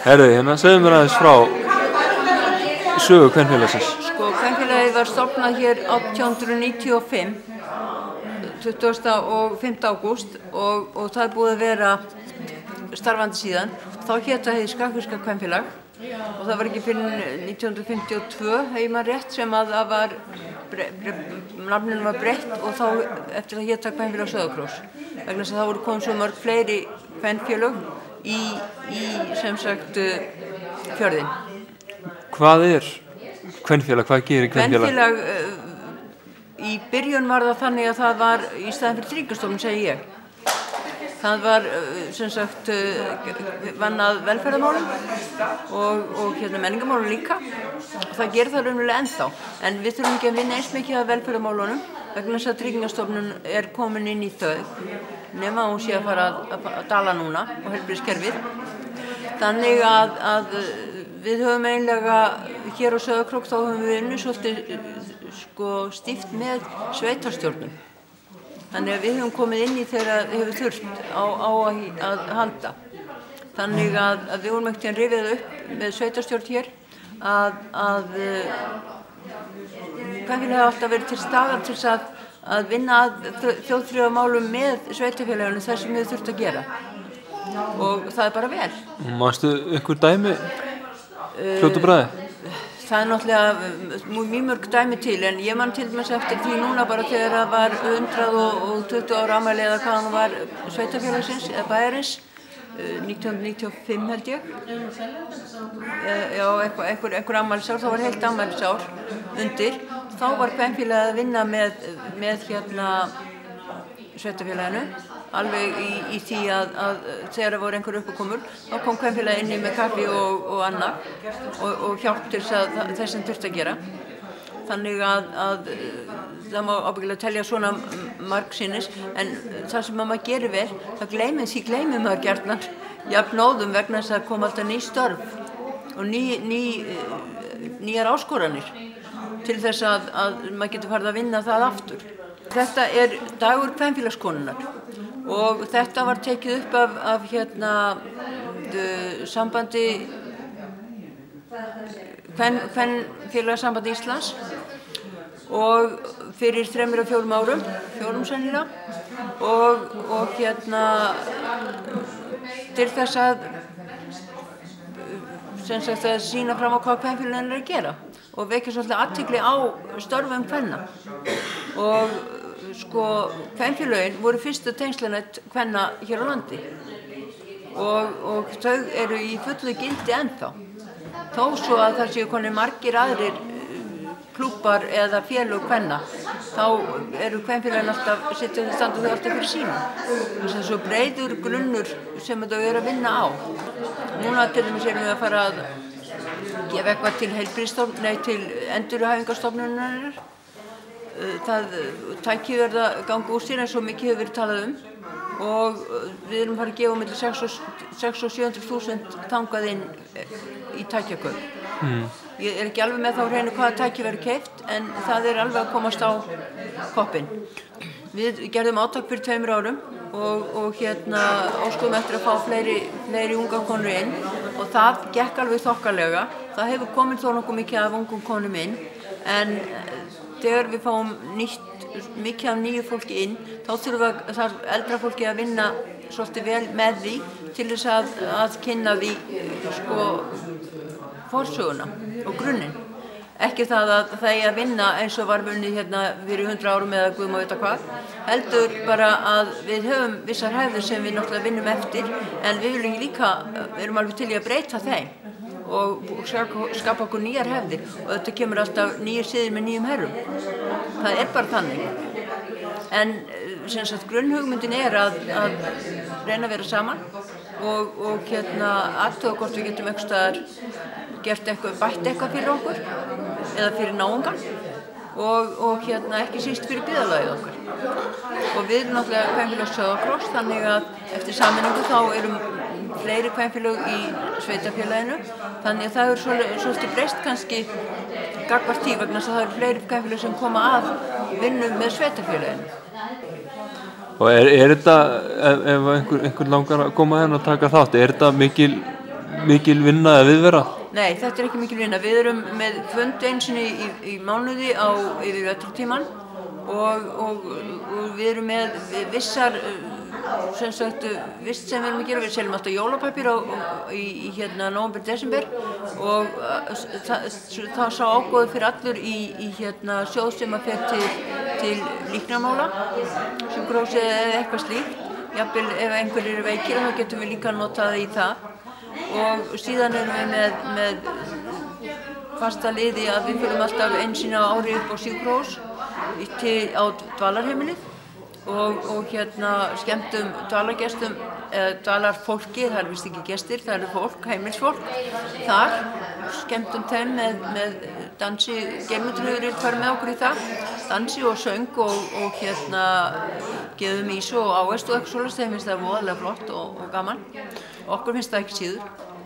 Herðu, hérna segðu mér aðeins frá sögu kvenfélagsins. Sko, kvenfélagið var stofnað hér 1895, 25. ágúst og það er búið að vera starfandi síðan. Þá hét það hið Skagfirska kvenfélag og það var ekki fyrir 1952, hefði maður rétt, sem að það var, nafninu var breytt og þá eftir það hét það kvenfélag Sauðárkróks. Vegna þess að það voru komið svo mörg fleiri kvenfélög í sem sagt fjörðinn. Hvað er kvenfélag? Hvað gerir kvenfélag? Kvenfélag, í byrjun var það þannig að það var í staðinn fyrir Tryggingastofnun, segi ég. Það var sem sagt vann að velferðarmálum og menningarmálum líka. Það gerir það raunverulega ennþá. En við þurfum ekki að vinna eins mikið að velferðarmálunum vegna þess að Tryggingastofnun er komin inn í þau, nema hún sé að fara að dala núna og heilbrigðiskerfið. Þannig að við höfum eiginlega hér á Sauðárkrók þá höfum við unnið svolítið stíft með sveitarstjórnum. Þannig að við höfum komið inn í þegar hefur þurft á að halda. Þannig að við vorum ekkert að rifið upp með sveitarstjórn hér að kvenfélagið hafa alltaf verið til staðar til að vinna að þjóðþrifamálum með sveitarfélaginu þar sem við þurft að gera. Og það er bara vel. Manstu einhver dæmi fljótu bragði? Það er náttúrulega mjög mörg dæmi til, en ég man til dæmis eftir því núna bara þegar það var 120 ára afmæli eða hvað hann var sveitarfélagsins eða bæjarins, 1995 held ég. Já, einhver afmælisár, þá var heilt afmælisár undir. Þá var kvenfélagið að vinna með sveitarfélaginu, alveg í því að þegar það voru einhver uppákomur, þá kom kvenfélagið inni með kaffi og annað og hjálp til þess sem þurfti að gera. Þannig að það má ábyggilega telja svona margsinnis, en það sem maður gerir vel, það gleymir maður gjarnan jafnóðum vegna þess að koma alltaf ný störf og nýjar áskoranir til þess að maður getur farið að vinna það aftur. Þetta er dagur kvenfélagskonunnar og þetta var tekið upp af sambandi Kvenfélagasambandi Íslands og fyrir 3-4 árum, 4 sennilega, og til þess að sýna fram á hvað kvenfélagin er að gera og vekja svolítið athygli á störfum kvenna. Og kvenfélögin voru fyrstu tengslanet kvenna hér á landi og þau eru í fullu gildi ennþá. Þó svo að það séu konir margir aðrir klúbbar eða félög kvenna, þá eru kvenfélögin alltaf, standa þau alltaf fyrir sínu. Þess að svo breiður grunnur sem þau eru að vinna á. Núna til dæmis erum við að fara að gefa eitthvað til endurhæfingarstofnunarinnar. Það tæki verið að ganga úr sér eins og mikið hefur verið talað og við erum farið að gefa milli 600 og 700.000 þangað inn í tækjakaup. Ég er ekki alveg með þá hreinu hvaða tæki verið keypt, en það er alveg að komast á koppinn. Við gerðum átak fyrir 2 árum og óskuðum eftir að fá fleiri unga konur inn og það gekk alveg þokkalega. Það hefur komið þó nokkuð mikið af ungum konum inn, en þegar við fáum mikið af nýju fólki inn, þá þarf eldra fólki að vinna svolítið vel með því til þess að kynna því forsöguna og grunninn. Ekki það að það eigi að vinna eins og var vunnið fyrir 100 árum eða guð má vita hvað, heldur bara að við höfum vissar hefðir sem við náttúrulega vinnum eftir, en við viljum líka, erum alveg til í að breyta þeim og skapa okkur nýjar hefðir og þetta kemur alltaf nýjir siðir með nýjum herrum. Það er bara þannig. En grunnhugmyndin er að reyna að vera saman og athuga hvort við getum einhvers staðar bætt eitthvað fyrir okkur eða fyrir náungan og ekki síst fyrir byggðarlagið okkar. Og við erum náttúrulega kvenfélag Sauðárkróks, þannig að eftir sameiningu þá erum fleiri kvenfélög í sveitarfélaginu, þannig að það er svolítið breyst kannski gagnvart því vegna þess að það eru fleiri kvenfélög sem koma að vinnu með sveitarfélaginu. Og er þetta, ef einhver langar að koma hérna og taka þátt, er þetta mikil vinna eða viðvera? Nei, þetta ekki mikil vinna. Við erum með fund einsinni í mánuði á yfir vetrartímann og við erum með vissar vist sem við erum að gera. Við seljum alltaf jólapapír í nóvember, desember og það sá ágóði fyrir allur í sjóð sem að fer til líknarmála, sjúkrahúsi eða eitthvað slíkt. Jafnvel ef einhverjir eru veikir þá getum við líka notað í það og síðan erum við með fasta liði að við förum alltaf einu sinni á ári upp á sjúkrahús á dvalarheimilið og skemmtum dvalargestum eða dvalarfólki, það vist ekki gestir, það eru fólk, heimilsfólk þar, skemmtum þeim með dansi. Geirmundur hefur farið með okkur í það, dansi og söng og gefum ís og ávexti og eitthvað svoleiðis. Þeim finnst það voðalega flott og gaman. Okkur finnst það ekki síður.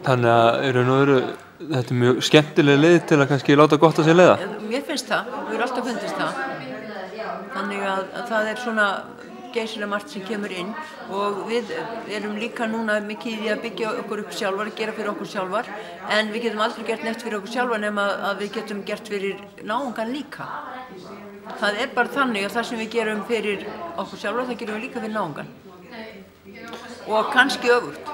Þannig að þetta mjög skemmtileg leið til að kannski láta gott að sér leiða? Mér finnst það, við erum alltaf fundist það. Þannig að það svona geysilega margt sem kemur inn og við erum líka núna mikið í að byggja okkur upp sjálfar, gera fyrir okkur sjálfar, en við getum aldrei gert neitt fyrir okkur sjálfar nema að við getum gert fyrir náungan líka. Það bara þannig að það sem við gerum fyrir okkur sjálfar, það gerum við líka fyrir náungan. Og kannski öfugt.